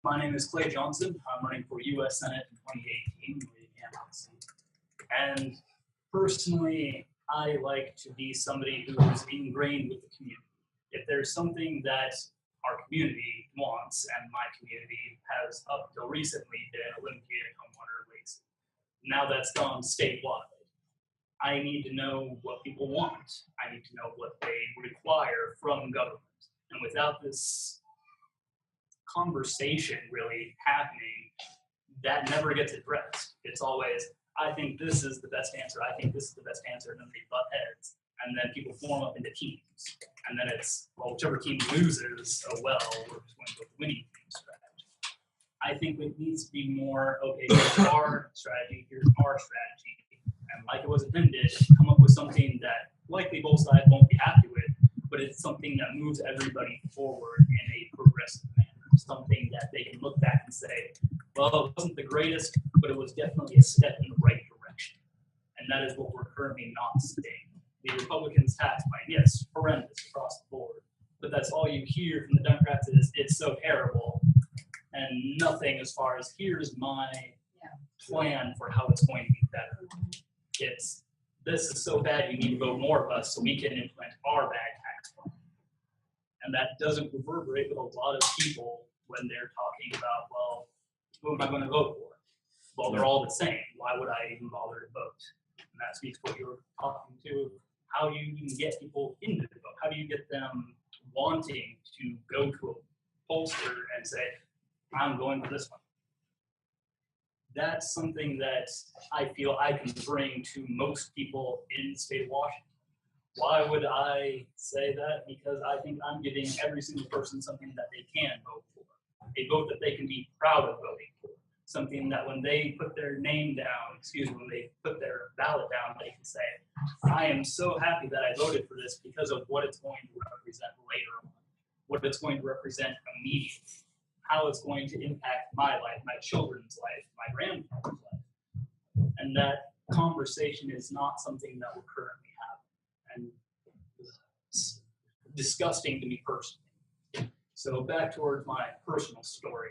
My name is Clay Johnston. I'm running for U.S. Senate in 2018. And personally, I like to be somebody who's ingrained with the community. If there's something that our community wants, and my community has up until recently been Olympiad homeowner lease, now that's gone statewide. I need to know what people want. I need to know what they require from government. And without this conversation really happening, that never gets addressed. It's always, I think this is the best answer. I think this is the best answer. And then they butt heads. And then people form up into teams. And then it's, well, whichever team loses, oh well, we're just going to go with the winning team strategy. I think it needs to be more, okay, here's our strategy, here's our strategy. And like it was intended, come up with something that likely both sides won't be happy with, but it's something that moves everybody forward in a progressive manner. Something that they can look back and say, well, it wasn't the greatest, but it was definitely a step in the right direction. And that is what we're currently not seeing. The Republicans' tax plan, yes, horrendous across the board, but that's all you hear from the Democrats is it's so terrible, and nothing as far as here's my plan for how it's going to be better. It's, this is so bad, you need to vote more of us so we can implement our bad tax plan. And that doesn't reverberate with a lot of people when they're talking about, well, who am I going to vote for? Well, they're all the same. Why would I even bother to vote? And that speaks to what you were talking to. How do you even get people into the vote? How do you get them wanting to go to a pollster and say, I'm going for this one? That's something that I feel I can bring to most people in the state of Washington. Why would I say that? Because I think I'm giving every single person something that they can vote for. A vote that they can be proud of voting for. Something that when they put their name down, when they put their ballot down, they can say, I am so happy that I voted for this because of what it's going to represent later on, what it's going to represent immediately, how it's going to impact my life, my children's life, my grandfather's life. And that conversation is not something that we're currently having. And it's disgusting to me personally. So back towards my personal story.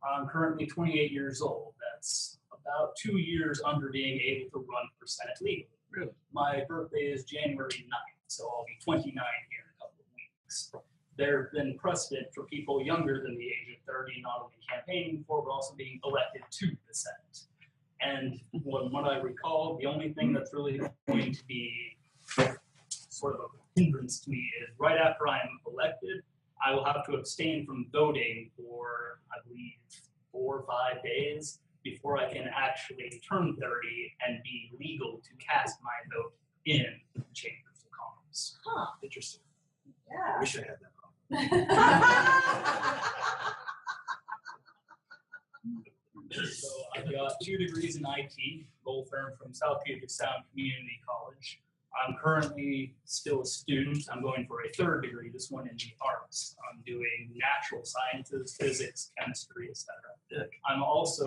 I'm currently 28 years old. That's about 2 years under being able to run for Senate legally. Really? My birthday is January 9th, so I'll be 29 here in a couple of weeks. There have been precedent for people younger than the age of 30 not only campaigning for, but also being elected to the Senate. And from what I recall, the only thing that's really going to be sort of a hindrance to me is right after I'm elected, I will have to abstain from voting for, I believe, 4 or 5 days before I can actually turn 30 and be legal to cast my vote in the chambers of Congress. Huh. Interesting. Yeah. I wish I had that. So I've got 2 degrees in IT, both are from South Puget Sound Community College. I'm currently still a student. I'm going for a 3rd degree, this one in the arts. I'm doing natural sciences, physics, chemistry, etc. Yeah. I'm also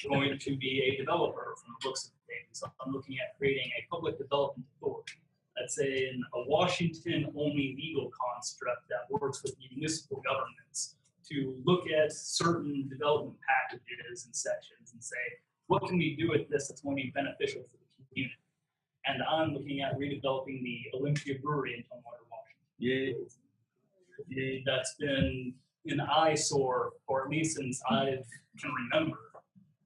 going to be a developer from the looks of things. So I'm looking at creating a public development authority. That's a Washington-only legal construct that works with municipal governments to look at certain development packages and sections and say, what can we do with this that's going to be beneficial for the community? And I'm looking at redeveloping the Olympia Brewery in Tumwater, Washington. Yay. That's been an eyesore, or at least since I can remember.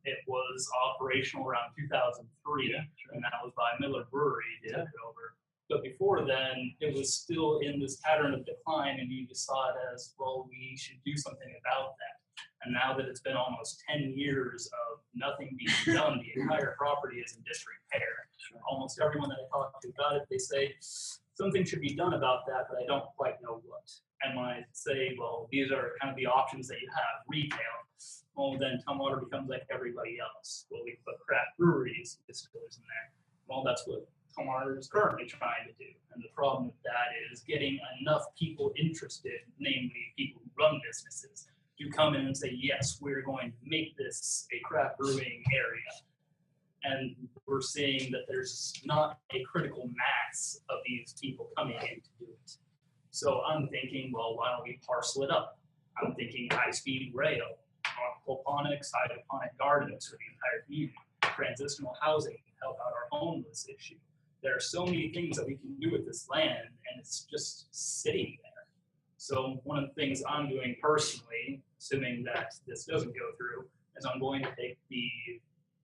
It was operational around 2003, and that was by Miller Brewery took it over. But before then, it was still in this pattern of decline, and you just saw it as, well, we should do something about that. And now that it's been almost 10 years of nothing being done, the entire property is in disrepair. Almost everyone that I talk to about it, they say, something should be done about that, but I don't quite know what. And when I say, well, these are kind of the options that you have, retail, well, then Tumwater becomes like everybody else. Well, we put craft breweries, distillers in there. Well, that's what Tumwater is currently trying to do. And the problem with that is getting enough people interested, namely people who run businesses, to come in and say, yes, we're going to make this a craft brewing area. And we're seeing that there's not a critical mass of these people coming in to do it. So I'm thinking, well, why don't we parcel it up? I'm thinking high-speed rail, aquaponics, hydroponic gardens for the entire community, transitional housing to help out our homeless issue. There are so many things that we can do with this land, and it's just sitting there. So one of the things I'm doing personally, assuming that this doesn't go through, is I'm going to take the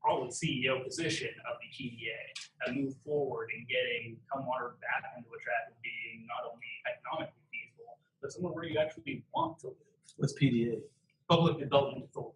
probably CEO position of the PDA and move forward in getting Tumwater back into a track of being not only economically feasible, but somewhere where you actually want to live. What's PDA? Public Development Authority.